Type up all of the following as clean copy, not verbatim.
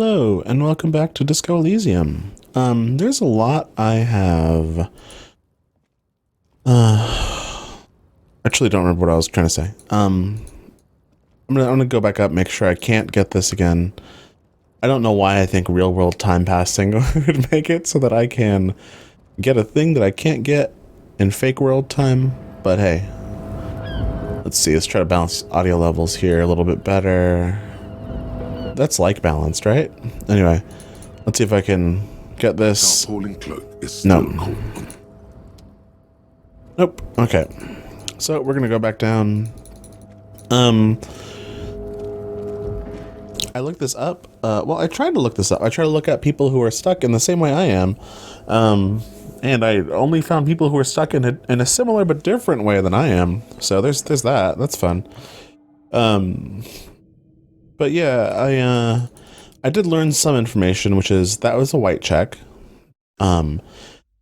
Hello, and welcome back to Disco Elysium. There's a lot I have... actually don't remember what I was trying to say. I'm gonna go back up, make sure I can't get this again. I don't know why I think real-world time passing would make it so that I can get a thing that I can't get in fake world time, but hey. Let's see, let's try to balance audio levels here a little bit better. That's like balanced, right? Anyway, let's see if I can get this. No. Nope. Okay. So we're gonna go back down. I looked this up. Well, I tried to look this up. I tried to look at people who are stuck in the same way I am. And I only found people who are stuck in a similar but different way than I am. So there's that. That's fun. But yeah, I did learn some information, which is that was a white check. And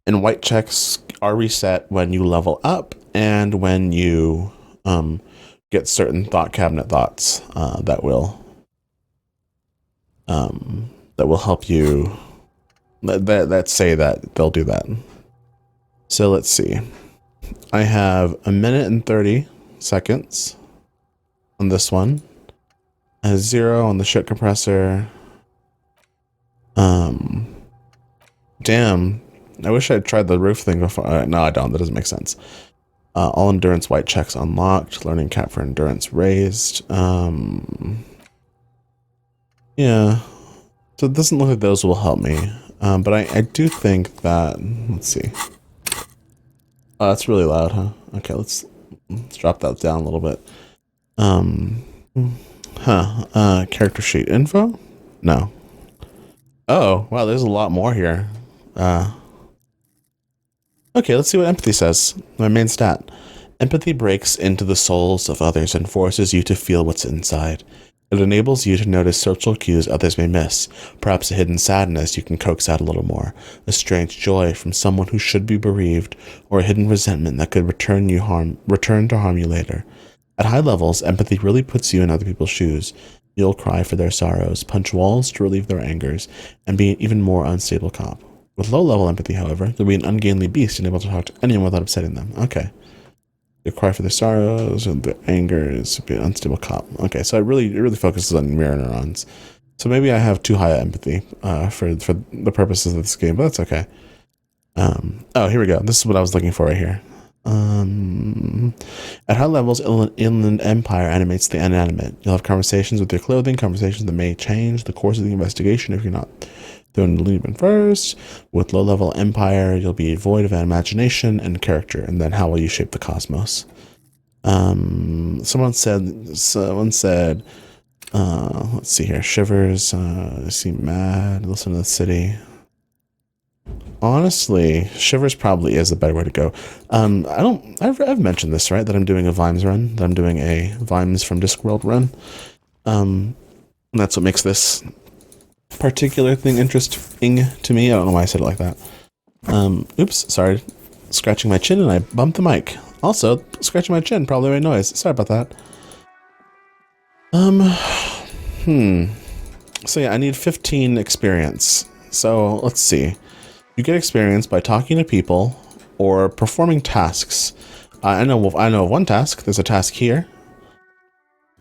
white checks are reset when you level up and when you get certain thought cabinet thoughts that will help you. That say that they'll do that. So let's see. I have 1 minute and 30 seconds on this one. A 0 on the shit compressor. Damn. I wish I'd tried the roof thing before. No, I don't. That doesn't make sense. All endurance white checks unlocked. Learning cap for endurance raised. Yeah. So it doesn't look like those will help me. But I do think that... Let's see. Oh, that's really loud, huh? Okay, let's drop that down a little bit. Character sheet info? No. Oh, wow, there's a lot more here. Okay, let's see what empathy says. My main stat. Empathy breaks into the souls of others and forces you to feel what's inside. It enables you to notice social cues others may miss, perhaps a hidden sadness you can coax out a little more, a strange joy from someone who should be bereaved, or a hidden resentment that could return to harm you later. At high levels, empathy really puts you in other people's shoes. You'll cry for their sorrows, punch walls to relieve their angers, and be an even more unstable cop. With low-level empathy, however, you'll be an ungainly beast and able to talk to anyone without upsetting them. Okay. You'll cry for their sorrows and their angers, be an unstable cop. Okay, so it really focuses on mirror neurons. So maybe I have too high empathy for the purposes of this game, but that's okay. Oh, here we go. This is what I was looking for right here. At high levels, Inland Empire animates the inanimate. You'll have conversations with your clothing, conversations that may change the course of the investigation if you're not thrown the lead in first. With low-level Empire, you'll be void of imagination and character, and then how will you shape the cosmos? Someone said, let's see here, shivers, seem mad, listen to the city. Honestly, shivers probably is the better way to go. I've mentioned this, right? That I'm doing a Vimes run, that I'm doing a Vimes from Discworld run. And that's what makes this particular thing interesting to me. I don't know why I said it like that. Oops, sorry. Scratching my chin and I bumped the mic. Also, scratching my chin probably made noise. Sorry about that. So yeah, I need 15 experience. So let's see. You get experience by talking to people or performing tasks. I know of one task. There's a task here.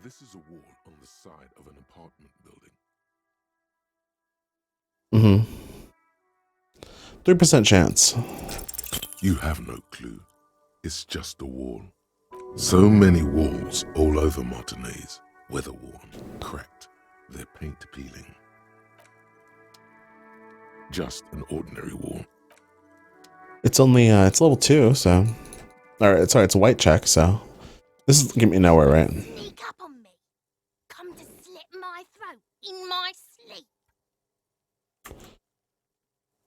This is a wall on the side of an apartment building. 3% chance. You have no clue. It's just a wall. So many walls all over Martinez. Weather-worn, cracked, their paint peeling. Just an ordinary wall. It's only, it's level 2, so... Alright, sorry, it's a white check, so... This is getting me nowhere, right? Sneak up on me. Come to slit my throat in my sleep.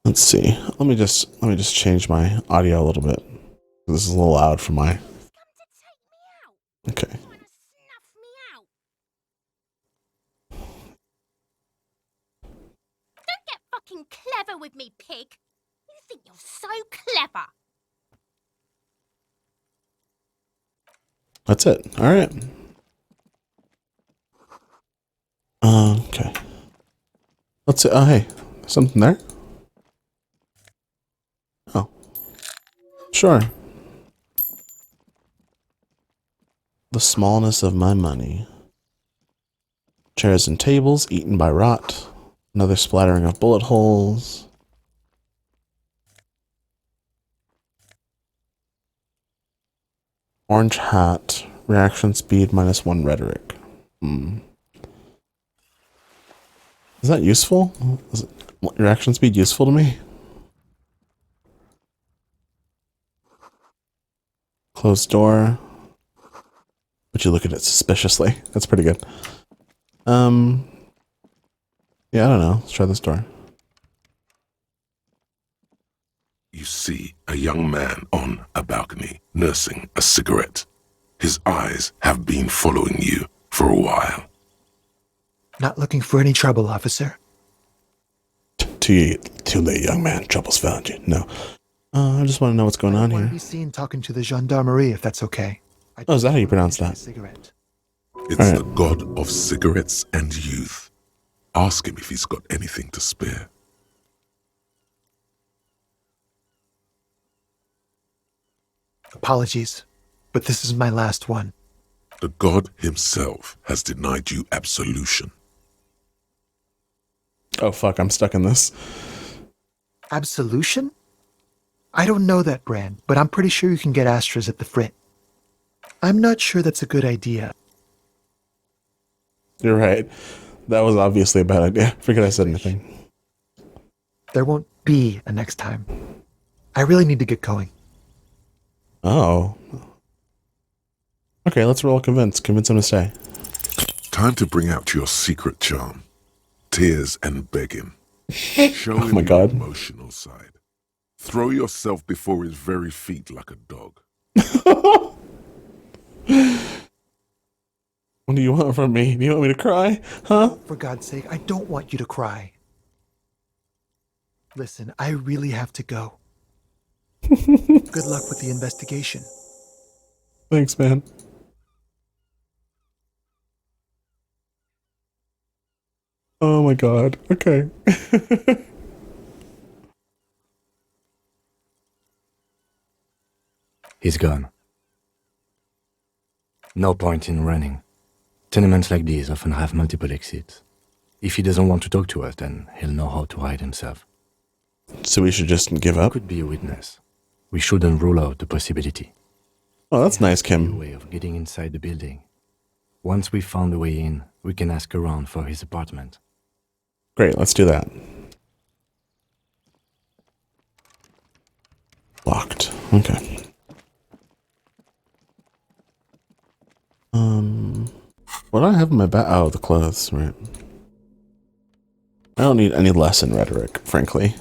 Let's see. Let me just change my audio a little bit. This is a little loud for my... Come to take me out. Okay. Trying to snuff me out. Don't get fucking clever with me, pig. You think you're so clever. That's it. Alright. Okay. What's it? Oh, hey. Something there? Oh. Sure. The smallness of my money. Chairs and tables eaten by rot. Another splattering of bullet holes. Orange hat. Reaction speed -1 rhetoric. Is that useful? Is reaction speed useful to me? Closed door. But you look at it suspiciously. That's pretty good. Yeah, I don't know. Let's try this door. You see a young man on a balcony nursing a cigarette. His eyes have been following you for a while. Not looking for any trouble, officer. Too late, young man. Trouble's found you. No. I just want to know what's going on I want here. to be seen talking to the gendarmerie, if that's okay. Oh, is that how you pronounce that? Cigarette. It's All right. the god of cigarettes and youth. Ask him if he's got anything to spare. Apologies, but this is my last one. The god himself has denied you absolution. Oh, fuck. I'm stuck in this. Absolution? I don't know that brand, but I'm pretty sure you can get Astras at the Frit. I'm not sure that's a good idea. You're right. That was obviously a bad idea. Forget I said anything. There won't be a next time. I really need to get going. Oh. Okay, let's roll convince. Convince him to stay. Time to bring out your secret charm. Tears and begging. Show him my your God. emotional side. Throw yourself before his very feet like a dog. What do you want from me? Do you want me to cry? Huh? For God's sake, I don't want you to cry. Listen, I really have to go. Good luck with the investigation. Thanks, man. Oh my god. Okay. He's gone. No point in running. Tenements like these often have multiple exits. If he doesn't want to talk to us, then he'll know how to hide himself. So we should just give up? Could be a witness. We shouldn't rule out the possibility. Oh, that's nice, A Kim. way of getting inside the building. Once we've found a way in, we can ask around for his apartment. Great, let's do that. Locked. Okay. What do I have in my bag? Oh, the clothes, right. I don't need any lesson rhetoric, frankly.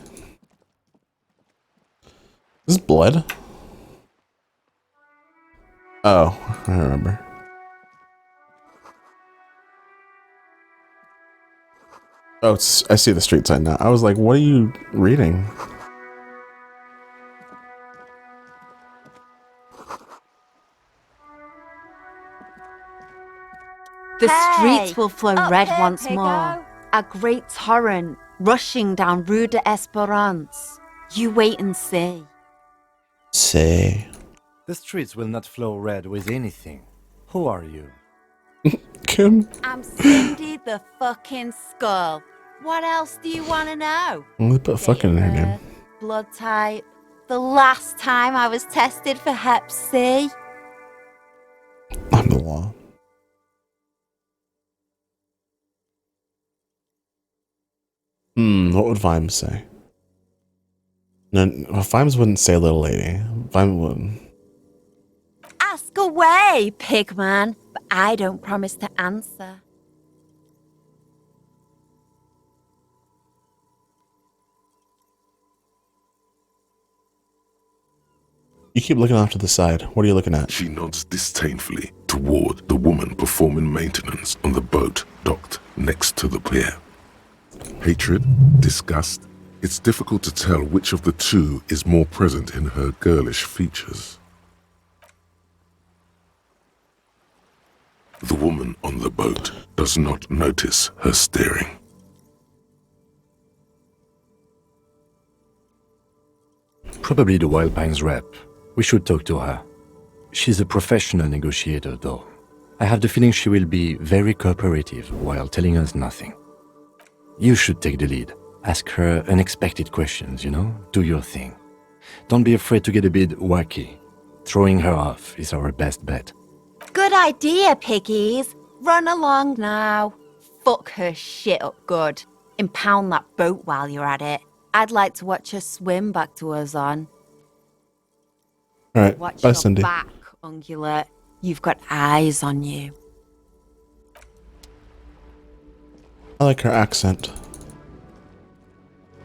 Is this blood? Oh, I remember. Oh, I see the street sign now. I was like, what are you reading? The Hey, streets will flow up red here, once Pigo. more. A great torrent rushing down Rue de Esperance. You wait and see. Say. The streets will not flow red with anything. Who are you? Kim? I'm Cindy the fucking Skull. What else do you want to know? Only put fucking in her name. Birth, blood type. The last time I was tested for Hep C. I'm the law. What would Vimes say? No, Vimes wouldn't say little lady. Vimes wouldn't. Ask away, pigman. But I don't promise to answer. You keep looking off to the side. What are you looking at? She nods disdainfully toward the woman performing maintenance on the boat docked next to the pier. Hatred, disgust, it's difficult to tell which of the two is more present in her girlish features. The woman on the boat does not notice her staring. Probably the Wild Pines rep. We should talk to her. She's a professional negotiator, though. I have the feeling she will be very cooperative while telling us nothing. You should take the lead. Ask her unexpected questions, Do your thing. Don't be afraid to get a bit wacky. Throwing her off is our best bet. Good idea, piggies. Run along now. Fuck her shit up good. Impound that boat while you're at it. I'd like to watch her swim back to her son. All right, Watch bye, your Cindy. back, ungulate. You've got eyes on you. I like her accent.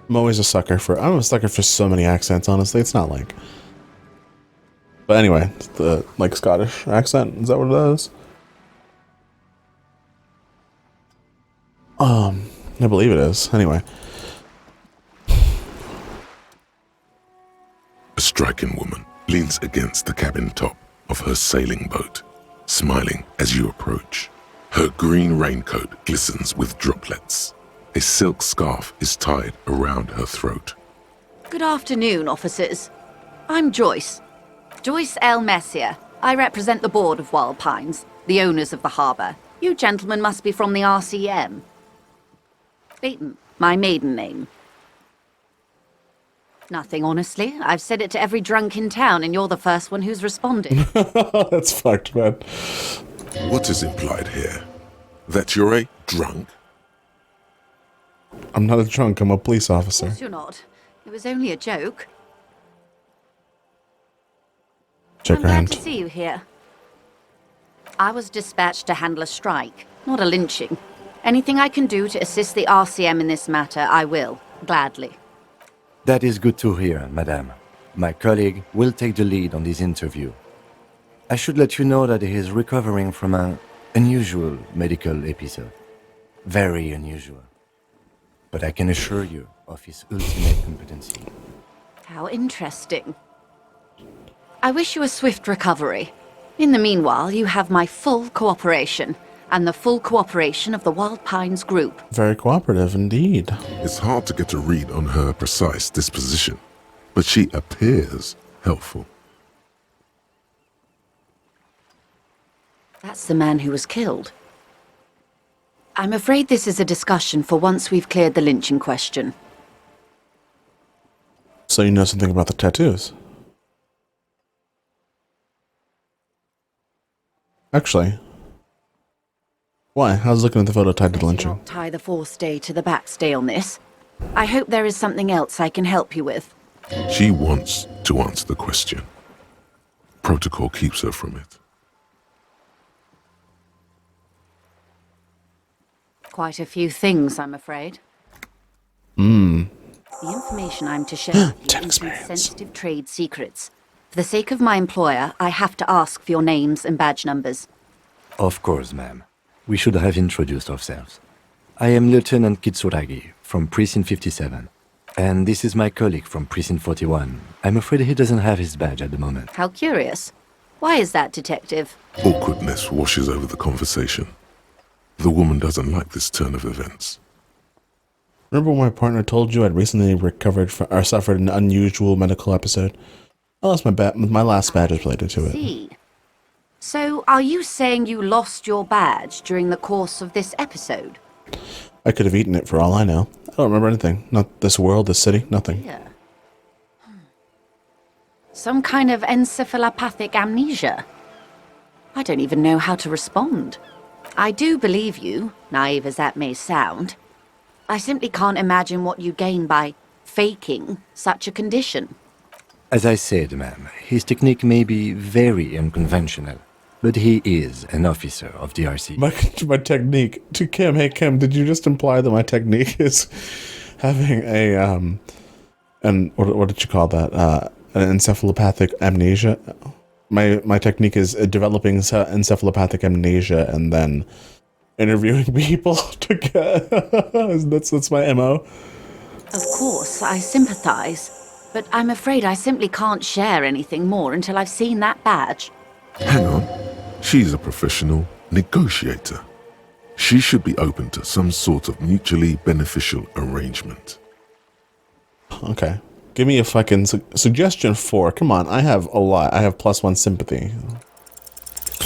I'm a sucker for so many accents, honestly. It's not like... But anyway, the, Scottish accent, is that what it is? I believe it is. Anyway. A striking woman leans against the cabin top of her sailing boat, smiling as you approach. Her green raincoat glistens with droplets. A silk scarf is tied around her throat. Good afternoon, officers. I'm Joyce. Joyce L. Messier. I represent the board of Wild Pines, the owners of the harbour. You gentlemen must be from the RCM. Baton, my maiden name. Nothing, honestly. I've said it to every drunk in town, and you're the first one who's responded. That's fucked, man. What is implied here? That you're a drunk? I'm not a drunk, I'm a police Of officer. course you're not. It was only a joke. Check I'm her glad hand. to see you here. I was dispatched to handle a strike, not a lynching. Anything I can do to assist the RCM in this matter, I will, gladly. That is good to hear, madame. My colleague will take the lead on this interview. I should let you know that he is recovering from an unusual medical episode. Very unusual. But I can assure you of his ultimate competency. How interesting. I wish you a swift recovery. In the meanwhile, you have my full cooperation, and the full cooperation of the Wild Pines group. Very cooperative indeed. It's hard to get a read on her precise disposition, but she appears helpful. That's the man who was killed. I'm afraid this is a discussion for once we've cleared the lynching question. So you know something about the tattoos? Actually. Why? I was looking at the photo tied to the Do lynching. not tie the forestay to the backstay on this. I hope there is something else I can help you with. She wants to answer the question. Protocol keeps her from it. Quite a few things, I'm afraid. Hmm. The information I'm to share with you Ten includes experience. sensitive trade secrets. For the sake of my employer, I have to ask for your names and badge numbers. Of course, ma'am. We should have introduced ourselves. I am Lieutenant Kitsuragi from Precinct 57. And this is my colleague from Precinct 41. I'm afraid he doesn't have his badge at the moment. How curious. Why is that, Detective? Awkwardness washes over the conversation. The woman doesn't like this turn of events. Remember when my partner told you I'd recently recovered from, or suffered an unusual medical episode? I lost my last badge is related to it. See. So, are you saying you lost your badge during the course of this episode? I could have eaten it for all I know. I don't remember anything. Not this world, this city, nothing. Yeah. Some kind of encephalopathic amnesia. I don't even know how to respond. I do believe you, naive as that may sound. I simply can't imagine what you gain by faking such a condition. As I said, ma'am, his technique may be very unconventional, but he is an officer of the RC. My technique to Kim. Hey Kim, did you just imply that my technique is having a and what did you call that? An encephalopathic amnesia. My technique is developing encephalopathic amnesia and then interviewing people to get. that's my MO. Of course, I sympathize. But I'm afraid I simply can't share anything more until I've seen that badge. Hang on. She's a professional negotiator. She should be open to some sort of mutually beneficial arrangement. Okay. Give me a fucking suggestion 4. Come on, I have a lot. I have +1 sympathy.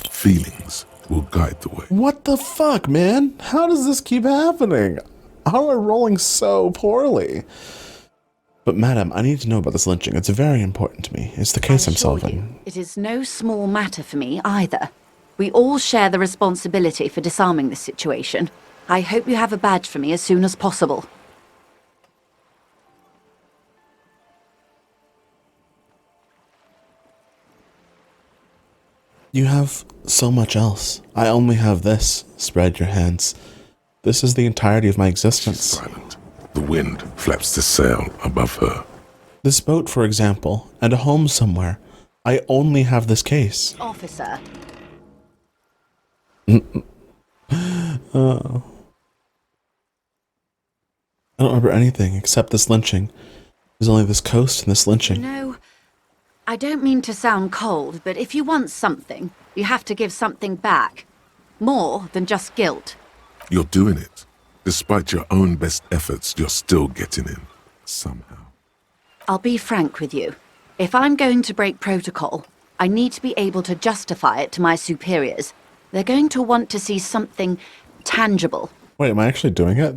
Feelings will guide the way. What the fuck, man? How does this keep happening? How am I rolling so poorly? But madam, I need to know about this lynching. It's very important to me. It's the case I'm assure solving. you, it is no small matter for me either. We all share the responsibility for disarming this situation. I hope you have a badge for me as soon as possible. You have so much else. I only have this. Spread your hands. This is the entirety of my existence. Silent. The wind flaps the sail above her. This boat, for example, and a home somewhere. I only have this case. Officer. Oh. I don't remember anything except this lynching. There's only this coast and this lynching. No, I don't mean to sound cold, but if you want something, you have to give something back. More than just guilt. You're doing it. Despite your own best efforts, you're still getting in. Somehow. I'll be frank with you. If I'm going to break protocol, I need to be able to justify it to my superiors. They're going to want to see something tangible. Wait, am I actually doing it?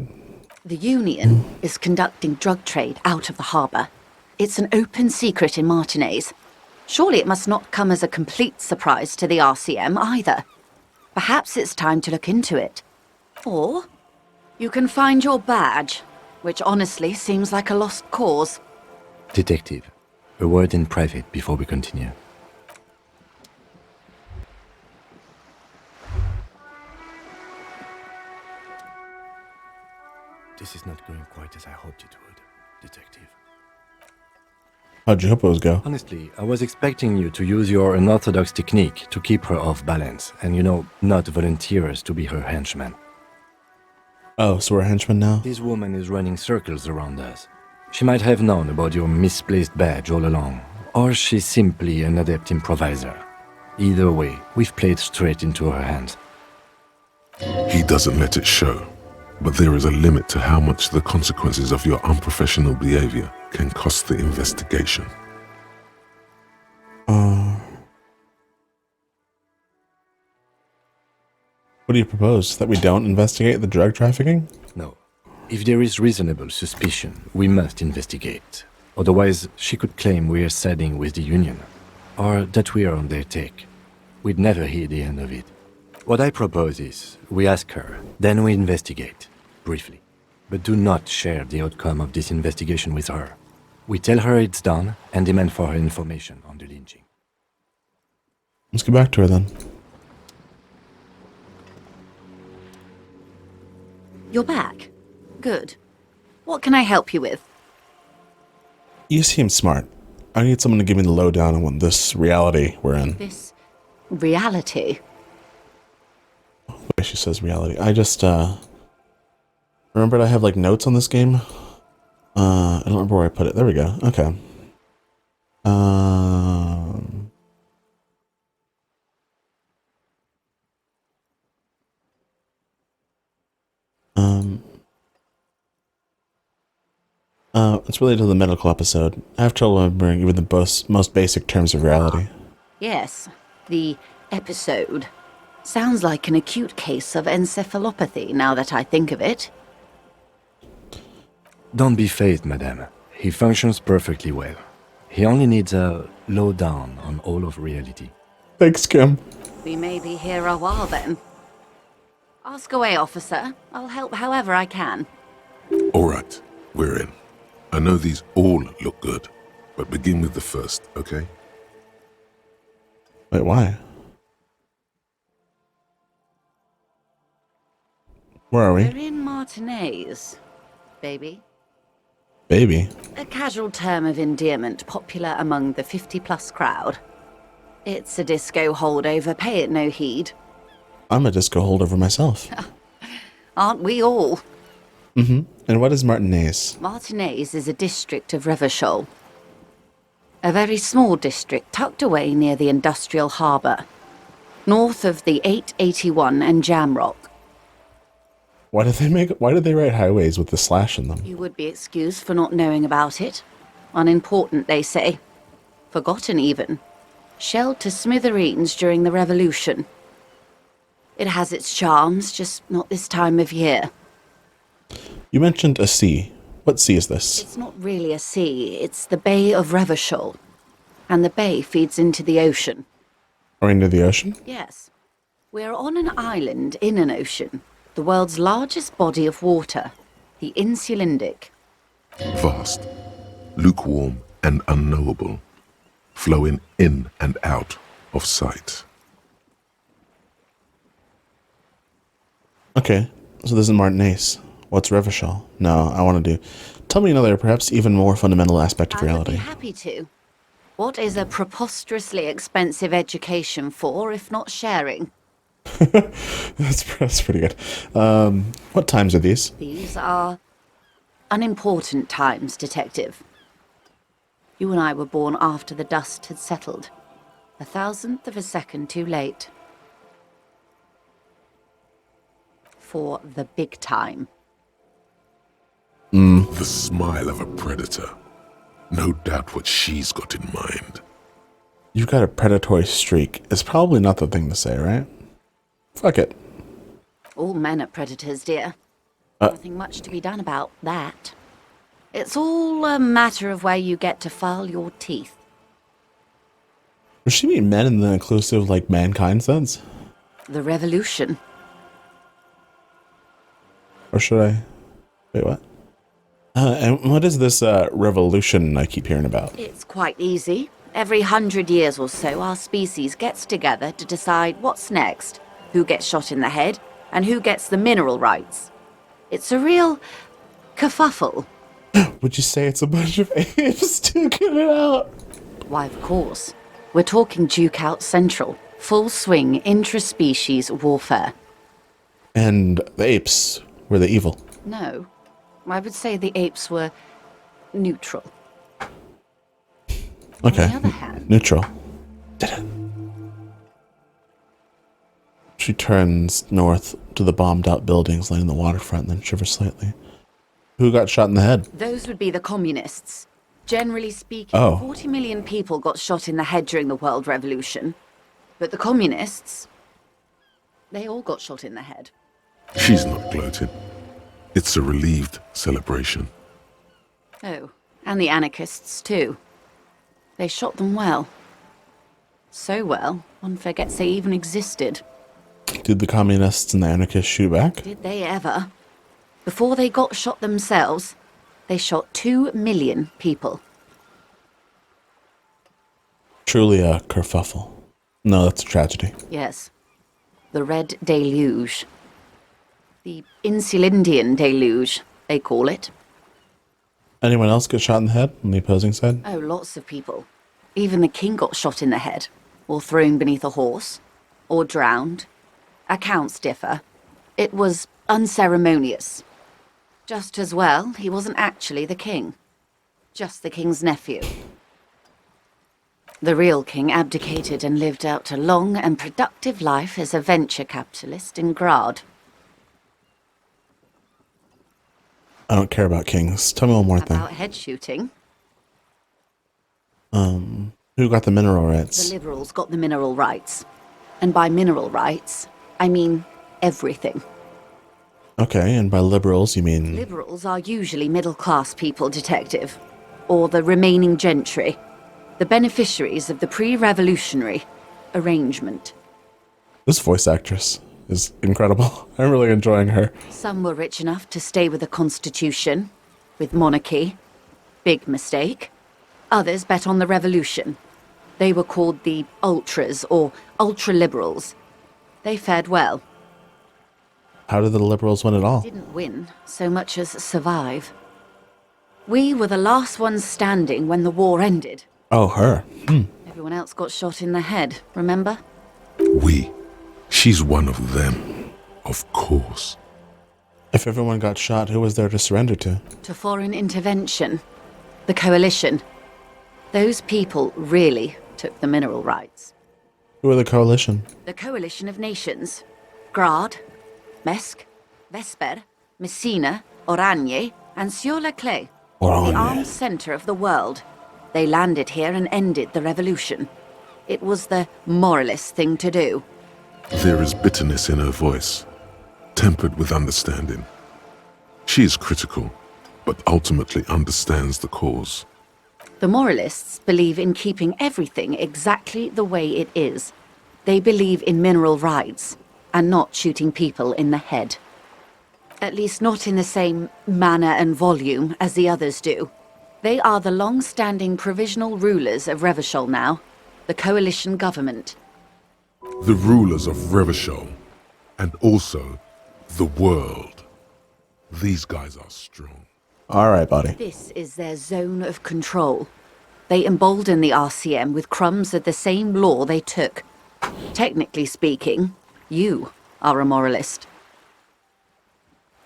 The Union is conducting drug trade out of the harbour. It's an open secret in Martinez. Surely it must not come as a complete surprise to the RCM either. Perhaps it's time to look into it. Or you can find your badge, which honestly seems like a lost cause. Detective, a word in private before we continue. This is not going quite as I hoped it would, Detective. How'd you hope it was go? Honestly, I was expecting you to use your unorthodox technique to keep her off balance and, not volunteer us to be her henchmen. Oh, so we're henchmen now? This woman is running circles around us. She might have known about your misplaced badge all along, or she's simply an adept improviser. Either way, we've played straight into her hands. He doesn't let it show. But there is a limit to how much the consequences of your unprofessional behavior can cost the investigation. What do you propose? That we don't investigate the drug trafficking? No. If there is reasonable suspicion, we must investigate. Otherwise, she could claim we are siding with the Union, or that we are on their take. We'd never hear the end of it. What I propose is, we ask her, then we investigate, briefly. But do not share the outcome of this investigation with her. We tell her it's done, and demand for her information on the lynching. Let's get back to her then. You're back. Good. What can I help you with? You seem smart. I need someone to give me the lowdown on what this reality we're in. This reality? The way she says reality. I just, remembered I have, notes on this game? I don't remember where I put it. There we go. Okay. It's related to the medical episode. I have trouble remembering even the most basic terms of reality. Yes, the episode. Sounds like an acute case of encephalopathy, now that I think of it. Don't be phased, madame. He functions perfectly well. He only needs a lowdown on all of reality. Thanks, Kim. We may be here a while then. Ask away, officer. I'll help however I can. All right, we're in. I know these all look good, but begin with the first, okay? Wait, why? Where are we? We're in Martinez, baby. Baby. A casual term of endearment popular among the 50-plus crowd. It's a disco holdover, pay it no heed. I'm a disco holdover myself. Aren't we all? Mm-hmm. And what is Martinez? Martinez is a district of Revachol. A very small district tucked away near the industrial harbour, north of the 881 and Jamrock. Why did they write highways with the slash in them? You would be excused for not knowing about it. Unimportant, they say. Forgotten, even. Shelled to smithereens during the Revolution. It has its charms, just not this time of year. You mentioned a sea. What sea is this? It's not really a sea, it's the Bay of Revachol. And the bay feeds into the ocean. Or into the ocean? Yes. We're on an island in an ocean. The world's largest body of water. The Insulindic. Vast, lukewarm and unknowable, flowing in and out of sight. Okay, so this is Martinaise. What's Revachol? No, I want to do. Tell me another, perhaps even more fundamental aspect of I would reality. be happy to. What is a preposterously expensive education for, if not sharing? That's pretty good. What times are these? These are unimportant times, Detective. You and I were born after the dust had settled. 1,000th of a second too late. For the big time. The smile of a predator. No doubt what she's got in mind. You've got a predatory streak. It's probably not the thing to say, right? Fuck it. All men are predators, dear. Nothing much to be done about that. It's all a matter of where you get to file your teeth. Does she mean men in the inclusive, like, mankind sense? The revolution. Or should I? Wait, what? And what is this revolution I keep hearing about? It's quite easy. Every 100 years or so, our species gets together to decide what's next, who gets shot in the head, and who gets the mineral rights. It's a real kerfuffle. Would you say it's a bunch of apes duking it out? Why, of course. We're talking Duke Out Central. Full swing intraspecies warfare. And the apes were the evil. No. I would say the apes were neutral. Okay. On the other hand... Neutral. Did it. She turns north to the bombed out buildings lining the waterfront and then shivers slightly. Who got shot in the head? Those would be the communists. Generally speaking, 40 million people got shot in the head during the World Revolution. But the communists, they all got shot in the head. She's not gloating. It's a relieved celebration. Oh, and the anarchists too. They shot them well. So well, one forgets they even existed. Did the communists and the anarchists shoot back? Did they ever? Before they got shot themselves, they shot 2 million people. Truly a kerfuffle. No, that's a tragedy. Yes. The Red Deluge. The Insulindian Deluge, they call it. Anyone else get shot in the head on the opposing side? Oh, lots of people. Even the king got shot in the head, or thrown beneath a horse, or drowned. Accounts differ. It was unceremonious. Just as well, he wasn't actually the king. Just the king's nephew. The real king abdicated and lived out a long and productive life as a venture capitalist in Grad. I don't care about kings. Tell me one more About thing. head shooting. Who got the mineral The rights? liberals got the mineral rights. And by mineral rights, I mean everything. Okay, and by liberals you mean... Liberals are usually middle-class people, Detective. Or the remaining gentry. The beneficiaries of the pre-revolutionary arrangement. This voice actress is incredible. I'm really enjoying her. Some were rich enough to stay with the Constitution, with monarchy. Big mistake. Others bet on the revolution. They were called the ultras, or ultra-liberals. They fared well. How did the liberals win it all? Didn't win so much as survive. We were the last ones standing when the war ended. Oh, her. Everyone else got shot in the head, remember? We. She's one of them. Of course. If everyone got shot, who was there to surrender to? To foreign intervention. The coalition. Those people really took the mineral rights. Who were the coalition? The coalition of nations. Grad, Mesk, Vesper, Messina, Oranje, and Sur-la-Clay. Or The on armed center of the world. They landed here and ended the revolution. It was the moralist thing to do. There is bitterness in her voice, tempered with understanding. She is critical, but ultimately understands the cause. The moralists believe in keeping everything exactly the way it is. They believe in mineral rights, and not shooting people in the head. At least not in the same manner and volume as the others do. They are the long-standing provisional rulers of Revachol now, the coalition government. The rulers of Revachol, and also the world. These guys are strong. All right, buddy. This is their zone of control. They embolden the RCM with crumbs of the same law they took. Technically speaking, you are a moralist.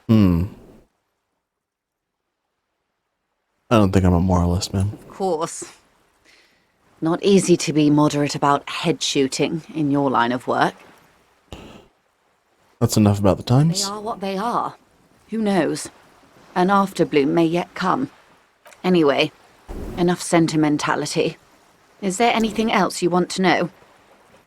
I don't think I'm a moralist, man. Of course. Not easy to be moderate about head shooting in your line of work. That's enough about the They times. are what they are. Who knows? An afterbloom may yet come. Anyway, enough sentimentality. Is there anything else you want to know?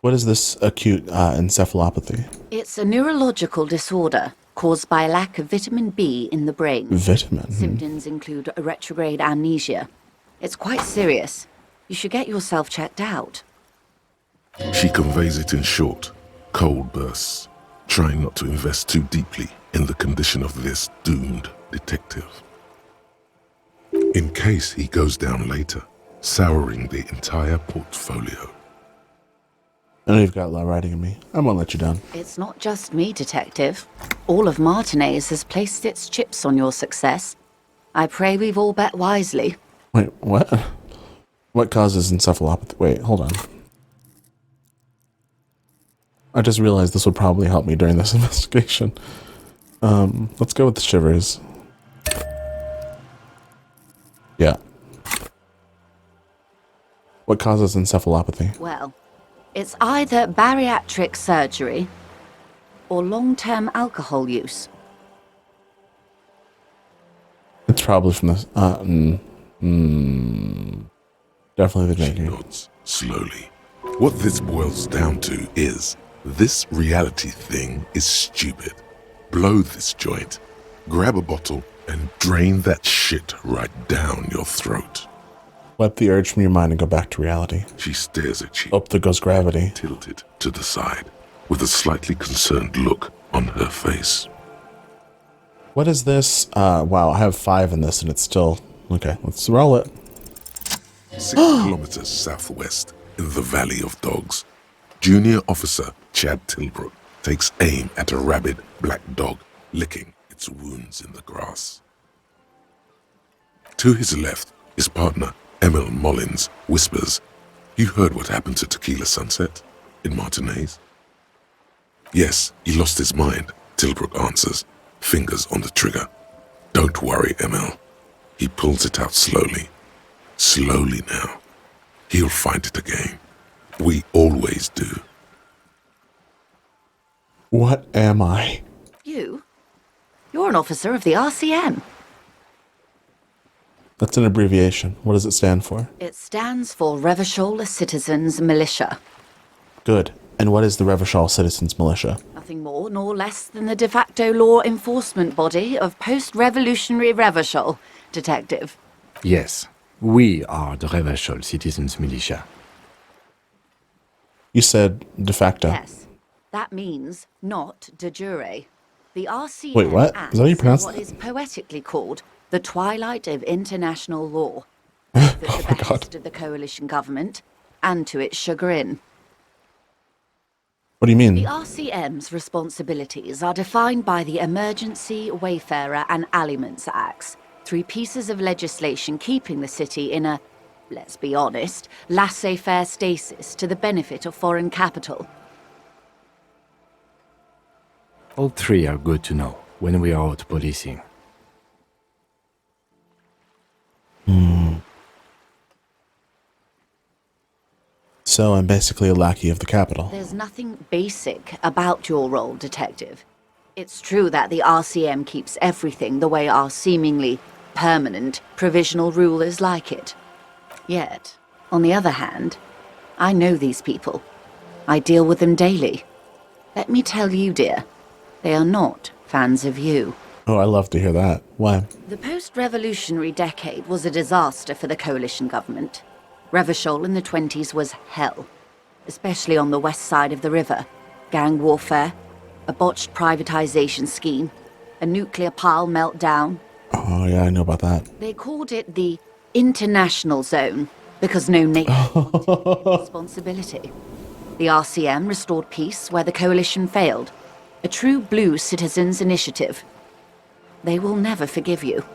What is this acute encephalopathy? It's a neurological disorder caused by a lack of vitamin B in the brain. Vitamin. Symptoms include a retrograde amnesia. It's quite serious. You should get yourself checked out. She conveys it in short, cold bursts, trying not to invest too deeply in the condition of this doomed detective. In case he goes down later, souring the entire portfolio. I know you've got a lot of writing in me. I won't let you down. It's not just me, Detective. All of Martinez has placed its chips on your success. I pray we've all bet wisely. Wait, what? What causes encephalopathy? Wait, hold on. I just realized this would probably help me during this investigation. Let's go with the shivers. Yeah. What causes encephalopathy? Well, it's either bariatric surgery or long-term alcohol use. It's probably from this. Definitely the She drinking. nods slowly. What this boils down to is, this reality thing is stupid. Blow this joint, grab a bottle, and drain that shit right down your throat. Wipe the urge from your mind and go back to reality. She stares at you, Oh, there goes gravity. tilted to the side, with a slightly concerned look on her face. What is this? Wow, I have 5 in this and it's still... Okay, let's roll it. 6 kilometers southwest, in the Valley of Dogs, Junior Officer Chad Tilbrook takes aim at a rabid black dog licking its wounds in the grass. To his left, his partner, Emil Mullins, whispers, "You heard what happened to Tequila Sunset in Martinez?" "Yes, he lost his mind," Tilbrook answers, fingers on the trigger. "Don't worry, Emil." He pulls it out slowly. Slowly now. He'll find it again. We always do. What am I? You? You're an officer of the RCM. That's an abbreviation. What does it stand for? It stands for Revachol Citizens Militia. Good. And what is the Revachol Citizens Militia? Nothing more nor less than the de facto law enforcement body of post-revolutionary Revachol, Detective. Yes, we are the Revachol Citizens Militia. You said de facto. Yes, that means not de jure. The RCM Wait, what? acts Is that how you as pronounce what that? is poetically called the twilight of international law. At the my God. behest of the coalition government, and to its chagrin. What do you mean? The RCM's responsibilities are defined by the Emergency, Wayfarer and Aliments Acts, 3 pieces of legislation keeping the city in a, let's be honest, laissez-faire stasis to the benefit of foreign capital. All 3 are good to know when we are out policing. So I'm basically a lackey of the capital. There's nothing basic about your role, Detective. It's true that the RCM keeps everything the way our seemingly permanent, provisional rulers like it. Yet, on the other hand, I know these people. I deal with them daily. Let me tell you, dear, they are not fans of you. Oh, I love to hear that. Why? The post-revolutionary decade was a disaster for the coalition government. Revachol in the 20s was hell, especially on the west side of the river. Gang warfare, a botched privatization scheme, a nuclear pile meltdown. Oh, yeah, I know about that. They called it the international zone because no nation wanted to take responsibility. The RCM restored peace where the coalition failed. A true blue citizens' initiative. They will never forgive you.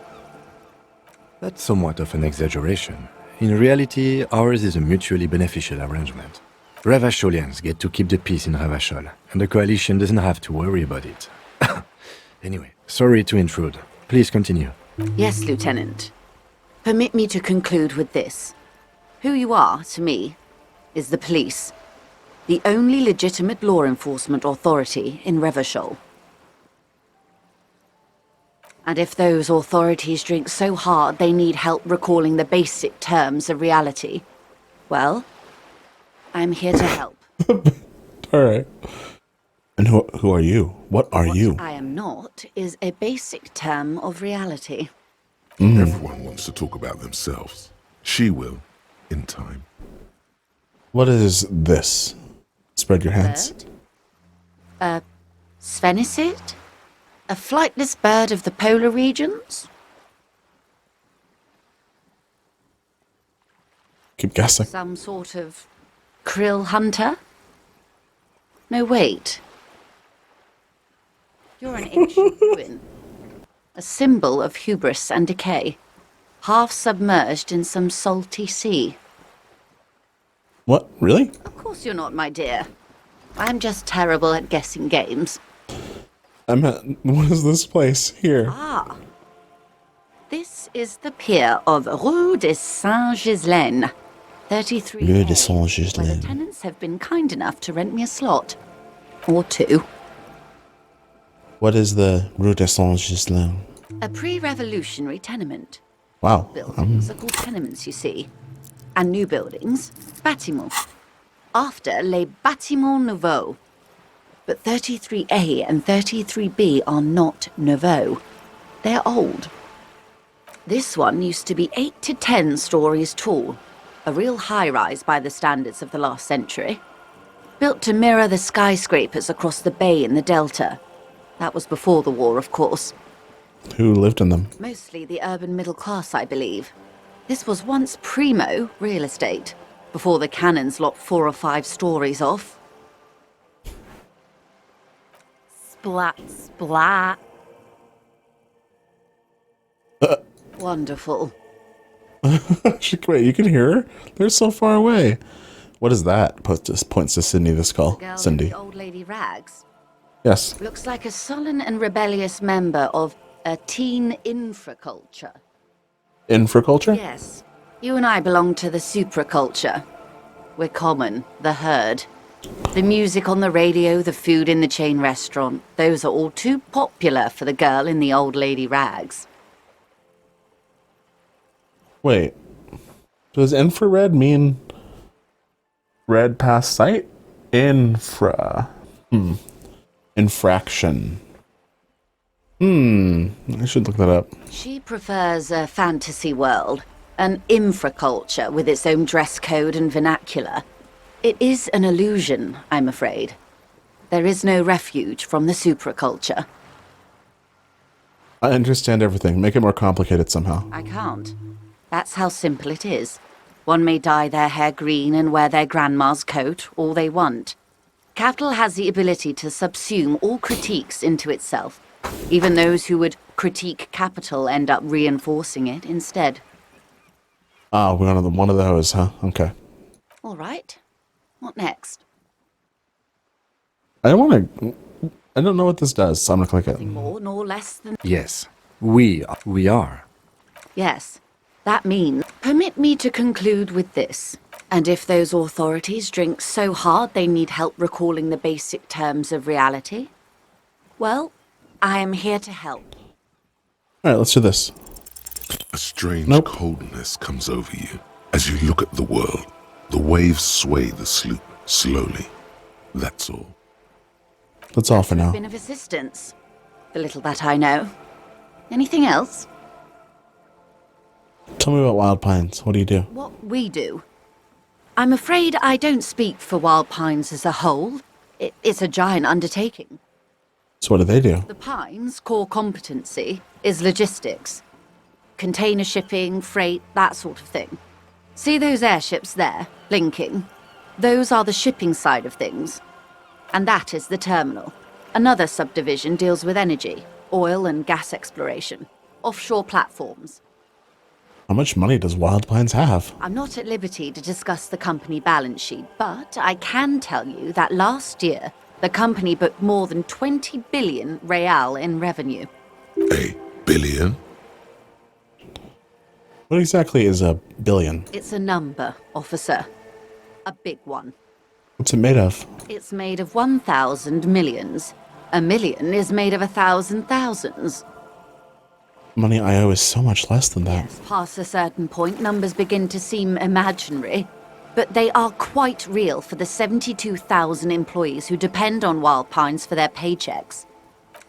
That's somewhat of an exaggeration. In reality, ours is a mutually beneficial arrangement. Revacholians get to keep the peace in Revachol, and the coalition doesn't have to worry about it. Anyway, sorry to intrude. Please continue. Yes, Lieutenant. Permit me to conclude with this. Who you are, to me, is the police. The only legitimate law enforcement authority in Revachol. And if those authorities drink so hard they need help recalling the basic terms of reality, well, I'm here to help. All right. And who are you? What are you? I am not is a basic term of reality. Everyone wants to talk about themselves. She will, in time. What is this? Spread your hands. Bird? Sphenicid? A flightless bird of the polar regions? Keep guessing. Some sort of krill hunter? No, wait. You're an ancient ruin. A symbol of hubris and decay. Half submerged in some salty sea. What? Really? Of course you're not, my dear. I'm just terrible at guessing games. What is this place here? Ah. This is the pier of Rue de Saint-Ghislaine. 33 Rue de A, Saint-Ghislaine. where the tenants have been kind enough to rent me a slot. Or two. What is the Rue de Saint-Ghislain? A pre-revolutionary tenement. Wow. Buildings are called tenements, you see. And new buildings, bâtiments. After les bâtiments nouveaux. But 33A and 33B are not nouveaux. They're old. This one used to be 8 to 10 stories tall. A real high-rise by the standards of the last century. Built to mirror the skyscrapers across the bay in the Delta. That was before the war, of course. Who lived in them? Mostly the urban middle class, I believe. This was once primo real estate, before the cannons lopped 4 or 5 stories off. Splat, splat. Wonderful. Wait, you can hear her? They're so far away. What is that? Points to Cindy the skull. Girl in Cindy. the old lady rags. Yes. Looks like a sullen and rebellious member of a teen infraculture. Infraculture? Yes. You and I belong to the supraculture. We're common, the herd. The music on the radio, the food in the chain restaurant, those are all too popular for the girl in the old lady rags. Wait. Does infrared mean red past sight? Infraction. I should look that up. She prefers a fantasy world, an infraculture with its own dress code and vernacular. It is an illusion, I'm afraid. There is no refuge from the supraculture. I understand everything. Make it more complicated somehow. I can't. That's how simple it is. One may dye their hair green and wear their grandma's coat, all they want. Capital has the ability to subsume all critiques into itself. Even those who would critique capital end up reinforcing it instead. Ah, we're on one of those, huh? Okay. All right. What next? I don't know what this does, so I'm gonna click it. Nothing more nor less than... Yes, we are. Yes. That means... Permit me to conclude with this. And if those authorities drink so hard they need help recalling the basic terms of reality, well, I am here to help. Alright, let's do this. A strange Nope. coldness comes over you as you look at the world. The waves sway the sloop slowly. That's all. That's all for now. Been of assistance. The little that I know. Anything else? Tell me about Wild Pines. What do you do? What we do? I'm afraid I don't speak for Wild Pines as a whole. It's a giant undertaking. So what do they do? The Pines' core competency is logistics. Container shipping, freight, that sort of thing. See those airships there, blinking? Those are the shipping side of things. And that is the terminal. Another subdivision deals with energy, oil and gas exploration, offshore platforms. How much money does Wild Pines have? I'm not at liberty to discuss the company balance sheet, but I can tell you that last year, the company booked more than 20 billion real in revenue. A billion? What exactly is a billion? It's a number, officer. A big one. What's it made of? It's made of 1,000 millions. A million is made of 1,000 thousands. Money I owe is so much less than that. Yes, past a certain point, numbers begin to seem imaginary. But they are quite real for the 72,000 employees who depend on Wild Pines for their paychecks.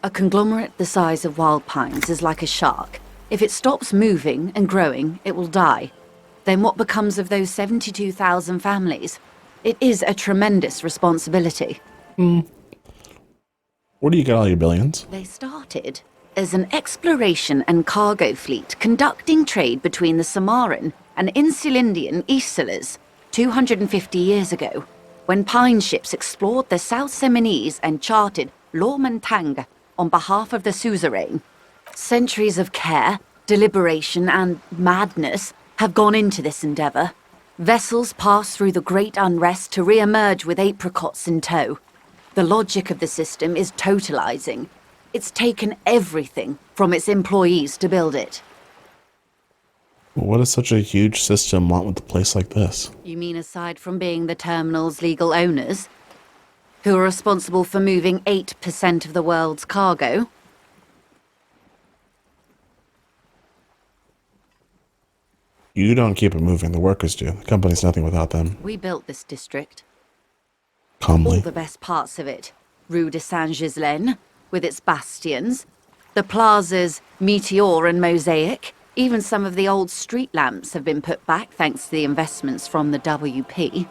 A conglomerate the size of Wild Pines is like a shark. If it stops moving and growing, it will die. Then what becomes of those 72,000 families? It is a tremendous responsibility. Where do you get all your billions? They started as an exploration and cargo fleet conducting trade between the Samaran and Insulindian Isolas 250 years ago, when pine ships explored the South Seminese and charted Lomantang on behalf of the suzerain. Centuries of care, deliberation, and madness have gone into this endeavour. Vessels pass through the Great Unrest to re-emerge with apricots in tow. The logic of the system is totalizing. It's taken everything from its employees to build it. What does such a huge system want with a place like this? You mean aside from being the terminal's legal owners, who are responsible for moving 8% of the world's cargo? You don't keep it moving, the workers do. The company's nothing without them. We built this district. All Calmly. the best parts of it. Rue de Saint-Ghislain, with its bastions. The plazas Meteor and Mosaic. Even some of the old street lamps have been put back thanks to the investments from the WP.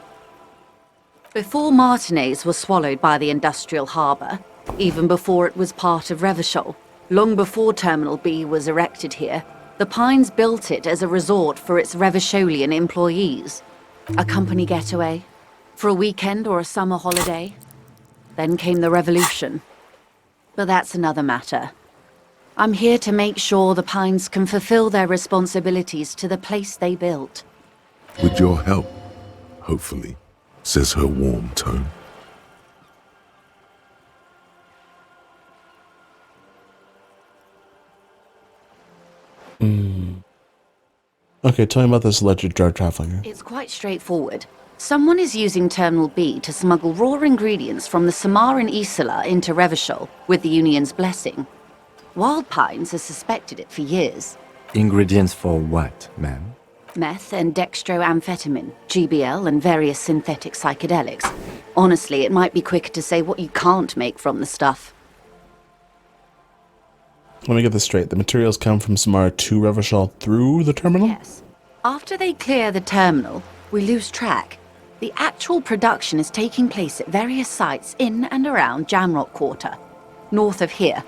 Before Martinez was swallowed by the industrial harbour, even before it was part of Revachol, long before Terminal B was erected here, the Pines built it as a resort for its Revacholian employees. A company getaway, for a weekend or a summer holiday. Then came the revolution. But that's another matter. I'm here to make sure the Pines can fulfill their responsibilities to the place they built. With your help, hopefully, says her warm tone. Okay, tell me about this alleged drug trafficking. It's quite straightforward. Someone is using Terminal B to smuggle raw ingredients from the Samaran Isola into Revachol with the Union's blessing. Wild Pines has suspected it for years. Ingredients for what, ma'am? Meth and dextroamphetamine, GBL, and various synthetic psychedelics. Honestly, it might be quicker to say what you can't make from the stuff. Let me get this straight. The materials come from Samara to Revachol through the terminal? Yes. After they clear the terminal, we lose track. The actual production is taking place at various sites in and around Jamrock Quarter, north of here.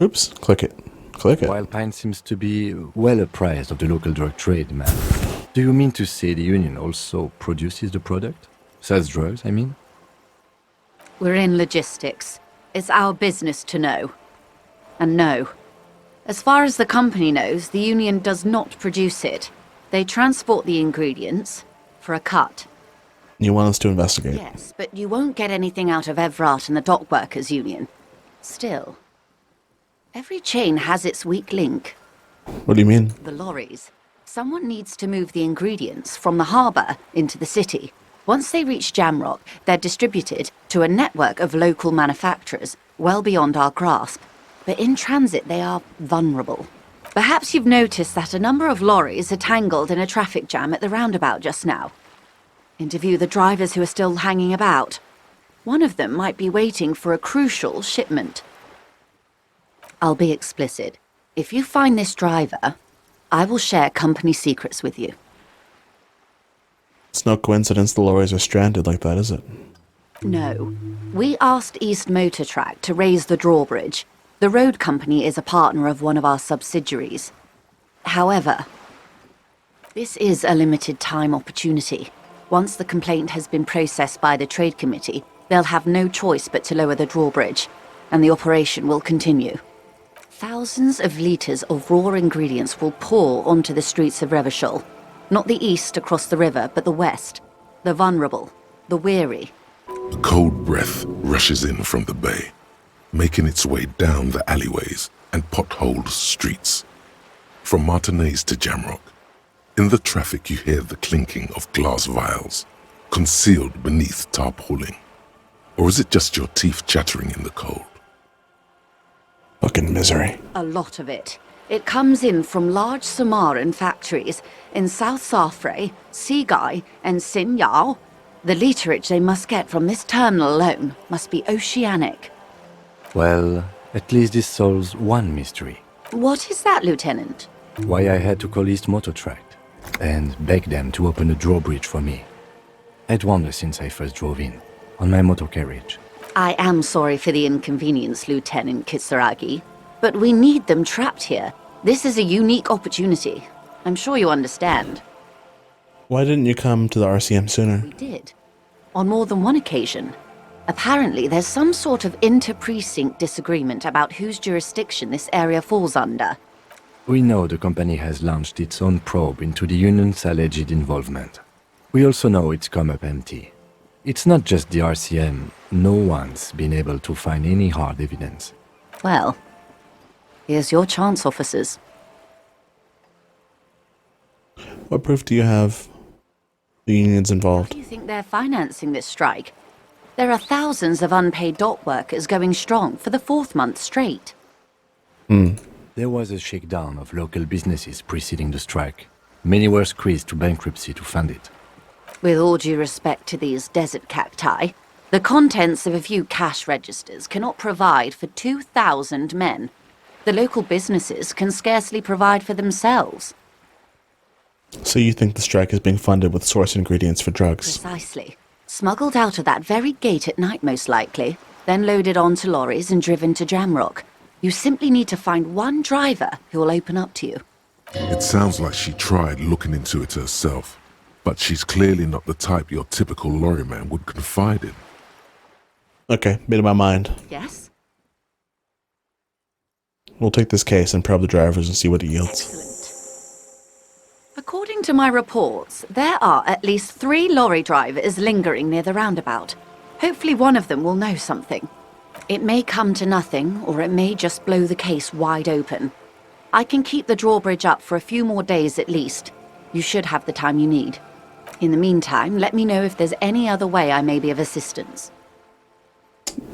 Oops, click it. Click it. Wild Pine seems to be well apprised of the local drug trade, ma'am. Do you mean to say the Union also produces the product? Sells drugs, I mean? We're in logistics. It's our business to know. And no. As far as the company knows, the Union does not produce it. They transport the ingredients for a cut. You want us to investigate? Yes, but you won't get anything out of Evrat and the Dock Workers Union. Still, every chain has its weak link. What do you mean? The lorries. Someone needs to move the ingredients from the harbour into the city. Once they reach Jamrock, they're distributed to a network of local manufacturers, well beyond our grasp. But in transit, they are vulnerable. Perhaps you've noticed that a number of lorries are tangled in a traffic jam at the roundabout just now. Interview the drivers who are still hanging about. One of them might be waiting for a crucial shipment. I'll be explicit. If you find this driver, I will share company secrets with you. It's no coincidence the lorries are stranded like that, is it? No. We asked East Motor Track to raise the drawbridge. The road company is a partner of one of our subsidiaries. However, this is a limited time opportunity. Once the complaint has been processed by the trade committee, they'll have no choice but to lower the drawbridge, and the operation will continue. Thousands of litres of raw ingredients will pour onto the streets of Revachol. Not the east across the river, but the west. The vulnerable, the weary. A cold breath rushes in from the bay, making its way down the alleyways and potholed streets. From Martinez to Jamrock, in the traffic you hear the clinking of glass vials, concealed beneath tarpaulin. Or is it just your teeth chattering in the cold? Fucking misery. A lot of it. It comes in from large Samaran factories in South Safre, Sigai, and Sinyao. The literage they must get from this terminal alone must be oceanic. Well, at least this solves one mystery. What is that, Lieutenant? Why I had to call East Motor Track and beg them to open a drawbridge for me. I'd wondered since I first drove in, on my motor carriage. I am sorry for the inconvenience, Lieutenant Kisaragi, but we need them trapped here. This is a unique opportunity. I'm sure you understand. Why didn't you come to the RCM sooner? We did. On more than one occasion. Apparently, there's some sort of inter-precinct disagreement about whose jurisdiction this area falls under. We know the company has launched its own probe into the union's alleged involvement. We also know it's come up empty. It's not just the RCM. No one's been able to find any hard evidence. Well, here's your chance, officers. What proof do you have the union's involved? Do you think they're financing this strike? There are thousands of unpaid dock workers going strong for the 4th month straight. There was a shakedown of local businesses preceding the strike. Many were squeezed to bankruptcy to fund it. With all due respect to these desert cacti, the contents of a few cash registers cannot provide for 2,000 men. The local businesses can scarcely provide for themselves. So you think the strike is being funded with source ingredients for drugs? Precisely. Smuggled out of that very gate at night, most likely, then loaded onto lorries and driven to Jamrock. You simply need to find one driver who will open up to you. It sounds like she tried looking into it herself, but she's clearly not the type your typical lorryman would confide in. Okay, made up my mind. Yes? We'll take this case and probe the drivers and see what it yields. Excellent. According to my reports, there are at least 3 lorry drivers lingering near the roundabout. Hopefully one of them will know something. It may come to nothing, or it may just blow the case wide open. I can keep the drawbridge up for a few more days at least. You should have the time you need. In the meantime, let me know if there's any other way I may be of assistance.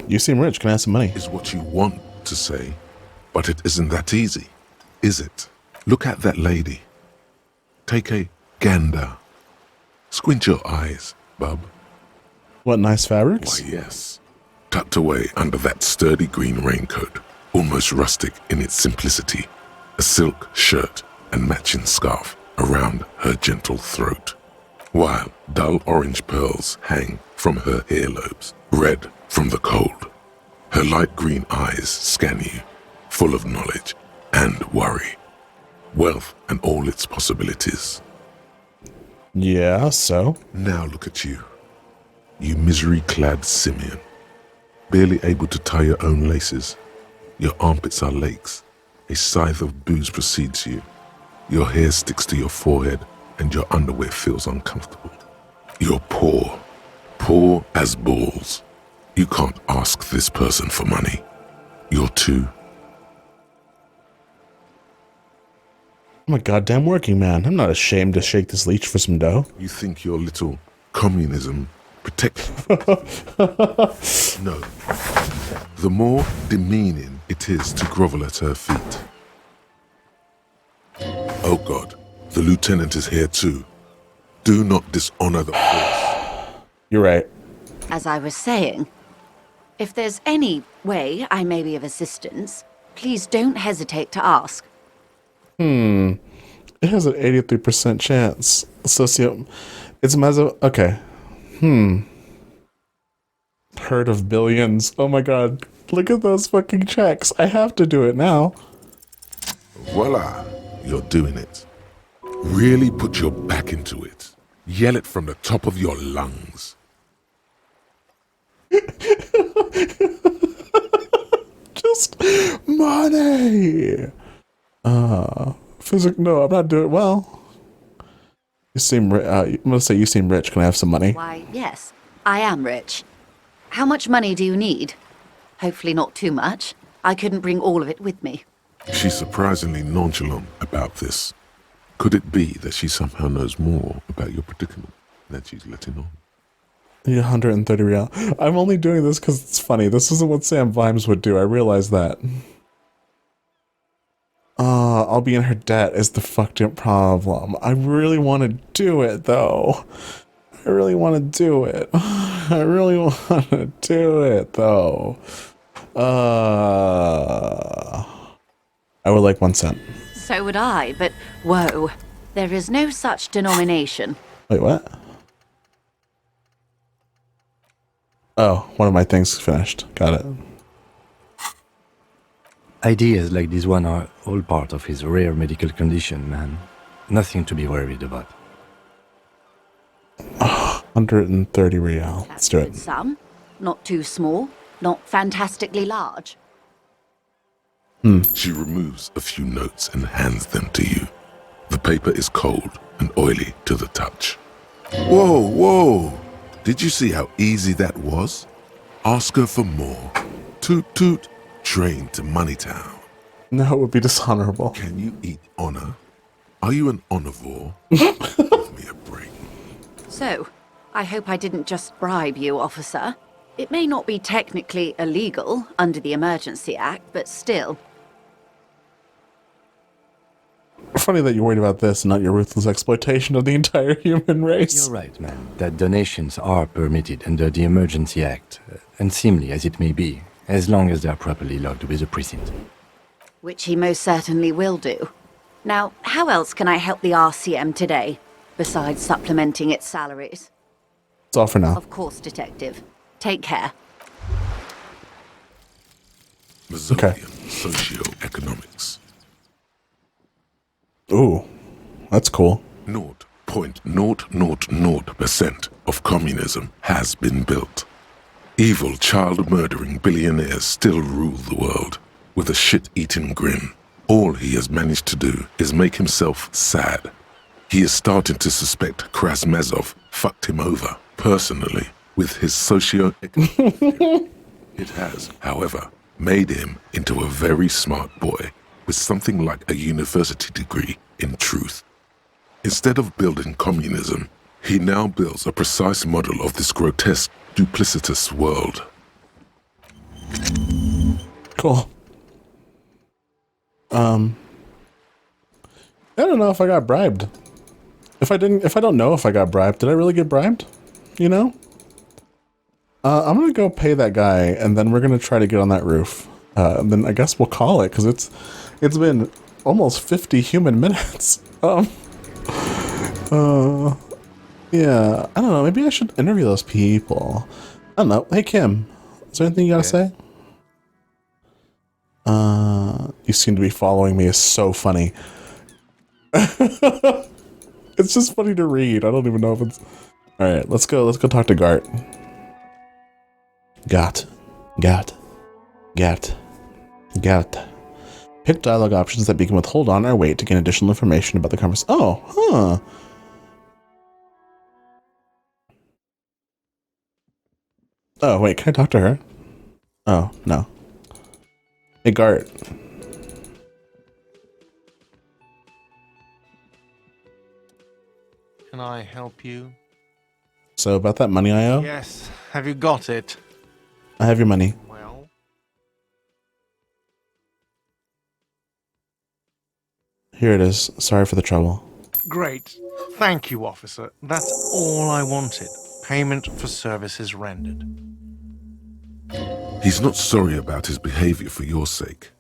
You seem rich. Can I have some money? Is what you want to say, but it isn't that easy, is it? Look at that lady. Take a gander. Squint your eyes, bub. What nice fabrics? Why, yes. Tucked away under that sturdy green raincoat, almost rustic in its simplicity, a silk shirt and matching scarf around her gentle throat, while dull orange pearls hang from her earlobes, red from the cold. Her light green eyes scan you, full of knowledge and worry, wealth and all its possibilities. Yeah, so? Now look at you, you misery-clad simian, barely able to tie your own laces. Your armpits are lakes. A scythe of booze precedes you. Your hair sticks to your forehead and your underwear feels uncomfortable. You're poor, poor as balls. You can't ask this person for money. You're too. I'm a goddamn working man. I'm not ashamed to shake this leech for some dough. You think your little communism protects. No. The more demeaning it is to grovel at her feet. Oh God, the lieutenant is here too. Do not dishonor the force. You're right. As I was saying, if there's any way I may be of assistance, please don't hesitate to ask. It has an 83% chance. It's meso. Okay. Herd of billions. Oh my god. Look at those fucking checks. I have to do it now. Voila, you're doing it. Really put your back into it. Yell it from the top of your lungs. Just money. No, I'm not doing well. You seem. I'm gonna say you seem rich. Can I have some money? Why, yes, I am rich. How much money do you need? Hopefully not too much. I couldn't bring all of it with me. She's surprisingly nonchalant about this. Could it be that she somehow knows more about your predicament than she's letting on? I need 130 real. I'm only doing this because it's funny. This isn't what Sam Vimes would do. I realize that. I'll be in her debt is the fucked up problem. I really want to do it, though. I really want to do it. I really want to do it, though. I would like 1 cent. So would I, but whoa, there is no such denomination. Wait, what? Oh, one of my things finished. Got it. Ideas like this one are all part of his rare medical condition, man. Nothing to be worried about. 130 real. Let's do it. Some, not too small, not fantastically large. She removes a few notes and hands them to you. The paper is cold and oily to the touch. Whoa, whoa! Did you see how easy that was? Ask her for more. Toot toot, train to Moneytown. No, it would be dishonorable. Can you eat honor? Are you an omnivore? Give me a break. So, I hope I didn't just bribe you, officer. It may not be technically illegal under the Emergency Act, but still. Funny that you're worried about this and not your ruthless exploitation of the entire human race. You're right, man, that donations are permitted under the Emergency Act, unseemly as it may be, as long as they are properly logged with the precinct. Which he most certainly will do. Now, how else can I help the RCM today, besides supplementing its salaries? That's all for now. Of course, Detective. Take care. Mazovian socioeconomics. Ooh, that's cool. 0.000% of communism has been built. Evil, child-murdering billionaires still rule the world with a shit-eating grin. All he has managed to do is make himself sad. He is starting to suspect Krasmezov fucked him over, personally, with his socio-economic theory. It has, however, made him into a very smart boy with something like a university degree in truth. Instead of building communism, he now builds a precise model of this grotesque, duplicitous world. Cool. I don't know if I got bribed. If I don't know if I got bribed, did I really get bribed? You know? I'm gonna go pay that guy, and then we're gonna try to get on that roof. And then I guess we'll call it, because it's been almost 50 human minutes. Yeah, I don't know, maybe I should interview those people. I don't know. Hey, Kim, is there anything you gotta say? You seem to be following me is so funny. It's just funny to read. I don't even know if it's... Alright, let's go talk to Gart. Gat. Pick dialogue options that begin with hold on or wait to gain additional information about the conversation. Oh, huh. Oh, wait, can I talk to her? Oh, no. Hey, Gart. Can I help you? So, about that money I owe? Yes. Have you got it? I have your money. Well, Here it is. Sorry for the trouble. Great. Thank you, officer. That's all I wanted. Payment for services rendered. He's not sorry about his behavior for your sake.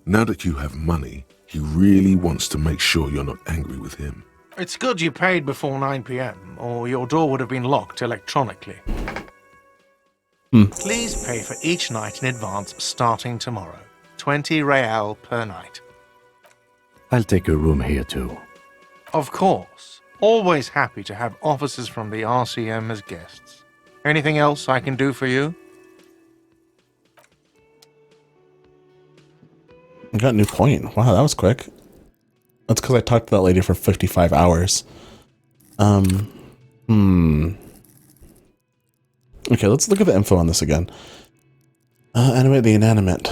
Now that you have money, he really wants to make sure you're not angry with him. It's good you paid before 9 p.m., or your door would have been locked electronically. Please pay for each night in advance starting tomorrow. 20 real per night. I'll take a room here too. Of course. Always happy to have officers from the RCM as guests. Anything else I can do for you? I got a new point. Wow, that was quick. That's because I talked to that lady for 55 hours. Okay, let's look at the info on this again. Animate the inanimate.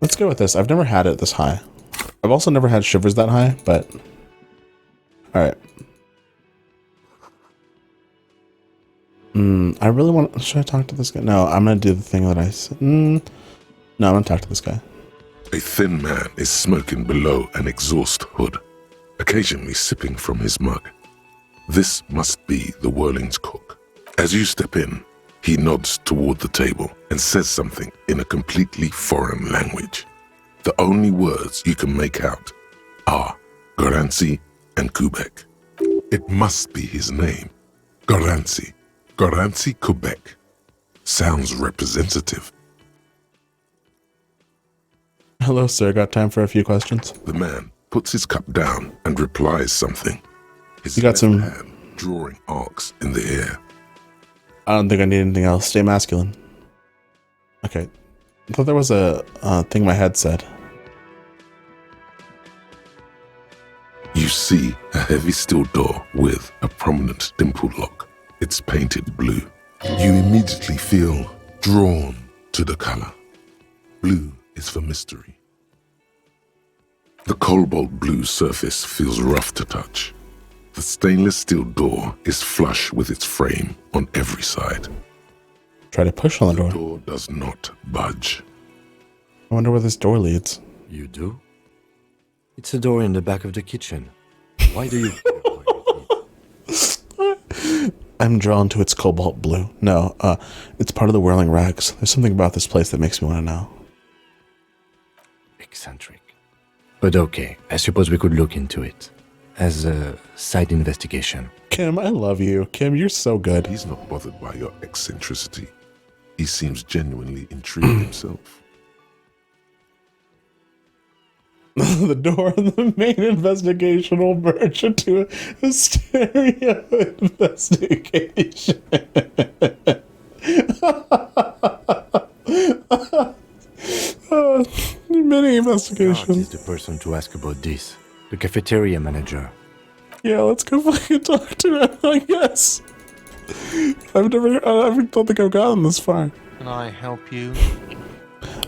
Let's go with this. I've never had it this high. I've also never had shivers that high, but... Alright. I really want... Should I talk to this guy? No, I'm gonna do the thing that I said. No, I'm gonna talk to this guy. A thin man is smoking below an exhaust hood, occasionally sipping from his mug. This must be the Whirling's cook. As you step in, he nods toward the table and says something in a completely foreign language. The only words you can make out are Garanci and Quebec. It must be his name. Garanci. Garanci Quebec. Sounds representative. Hello, sir. Got time for a few questions? The man puts his cup down and replies something. His You got left some- hand drawing arcs in the air. I don't think I need anything else. Stay masculine. Okay. I thought there was a thing my head said. You see a heavy steel door with a prominent dimple lock. It's painted blue. You immediately feel drawn to the color. Blue is for mystery. The cobalt blue surface feels rough to touch. The stainless steel door is flush with its frame on every side. Try to push on the The door. door does not budge. I wonder where this door leads. You do? It's a door in the back of the kitchen. Why do you... I'm drawn to its cobalt blue. No, it's part of the Whirling Rags. There's something about this place that makes me want to know. Eccentric. But okay, I suppose we could look into it. As a side investigation. Kim, I love you. Kim, you're so good. He's not bothered by your eccentricity. He seems genuinely intrigued himself. The door of the main investigation will merge into a hysteria investigation. Mini God investigation. is the person to ask about this. The cafeteria manager. Yeah, let's go fucking talk to him, I guess. I don't think I've gotten this far. Can I help you?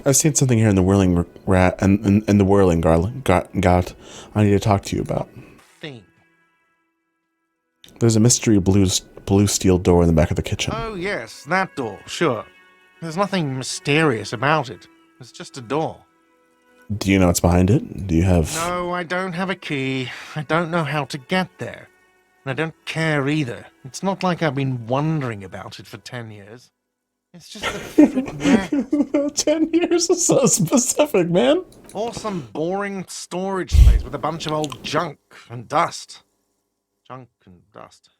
I've seen something here in the Whirling Rat and in the Whirling Got I need to talk to you about. Thing. There's a mystery blue steel door in the back of the kitchen. Oh, yes, that door, sure. There's nothing mysterious about it. It's just a door. Do you know what's behind it? Do you have... No, I don't have a key. I don't know how to get there. And I don't care either. It's not like I've been wondering about it for 10 years. It's just a frickin' wreck. 10 years is so specific, man. Or some boring storage space with a bunch of old junk and dust. Junk and dust.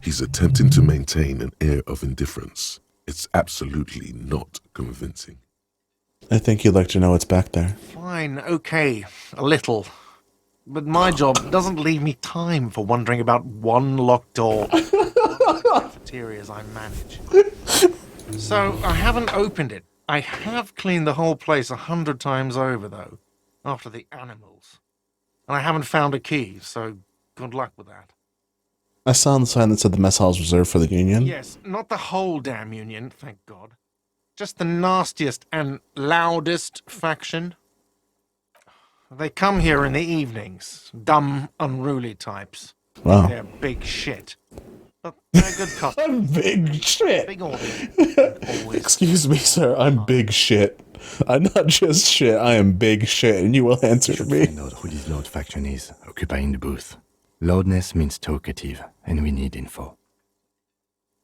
He's attempting to maintain an air of indifference. It's absolutely not convincing. I think you'd like to know what's back there. Fine, okay, a little. But my job doesn't leave me time for wondering about one locked door. Cafeterias I manage. So I haven't opened it. I have cleaned the whole place 100 times over, though, after the animals. And I haven't found a key, so good luck with that. I saw on the sign that said the mess hall is reserved for the Union. Yes, not the whole damn Union, thank God. Just the nastiest and loudest faction. They come here in the evenings. Dumb, unruly types. Wow. They're big shit. but they're good customers. I'm big shit. Big audience. Always. Excuse me, sir. I'm big shit. I'm not just shit. I am big shit, and you will answer to me. Find out who this Lord faction is, occupying the booth. Loudness means talkative, and we need info.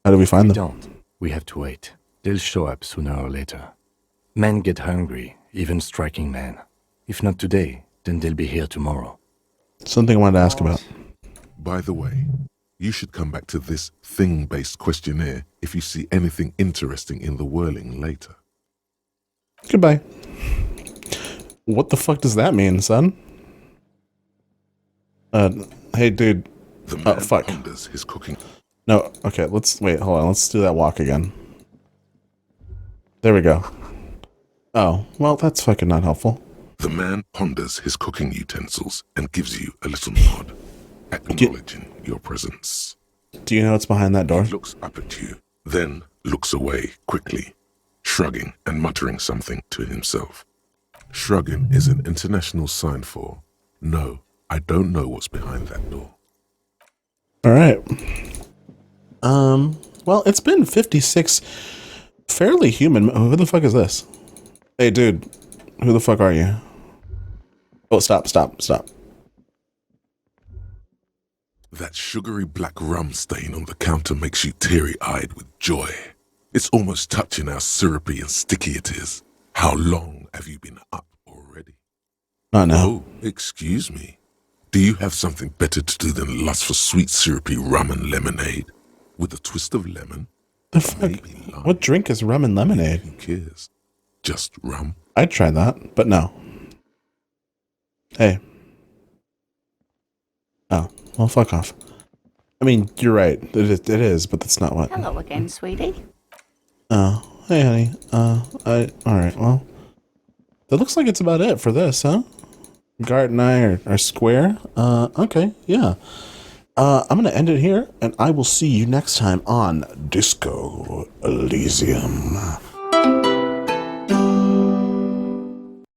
How do we find We them? don't. We have to wait. They'll show up sooner or later. Men get hungry, even striking men. If not today, then they'll be here tomorrow. Something I wanted to ask about. By the way, you should come back to this thing-based questionnaire if you see anything interesting in the whirling later. Goodbye. What the fuck does that mean, son? Hey, dude. The man fuck. ponders his cooking. No, okay, wait, hold on. Let's do that walk again. There we go. Oh, well, that's fucking not helpful. The man ponders his cooking utensils and gives you a little nod, acknowledging your presence. Do you know what's behind that door? He looks up at you, then looks away quickly, shrugging and muttering something to himself. Shrugging is an international sign for, no, I don't know what's behind that door. All right. Well, it's been 56 fairly human. Who the fuck is this? Hey, dude. Who the fuck are you? Oh, stop. That sugary black rum stain on the counter makes you teary-eyed with joy. It's almost touching how syrupy and sticky it is. How long have you been up already? Not now. Oh, excuse me. Do you have something better to do than lust for sweet syrupy rum and lemonade? With a twist of lemon? The fuck? Maybe lime. What drink is rum and lemonade? Who cares? Just rum. I'd try that, but no. Hey. Oh, well, fuck off. I mean, you're right. It is, but that's not what. Hello again, sweetie. Oh, hey, honey. Alright, well. That looks like it's about it for this, huh? Gart and I are square. Okay, yeah. I'm gonna end it here, and I will see you next time on Disco Elysium.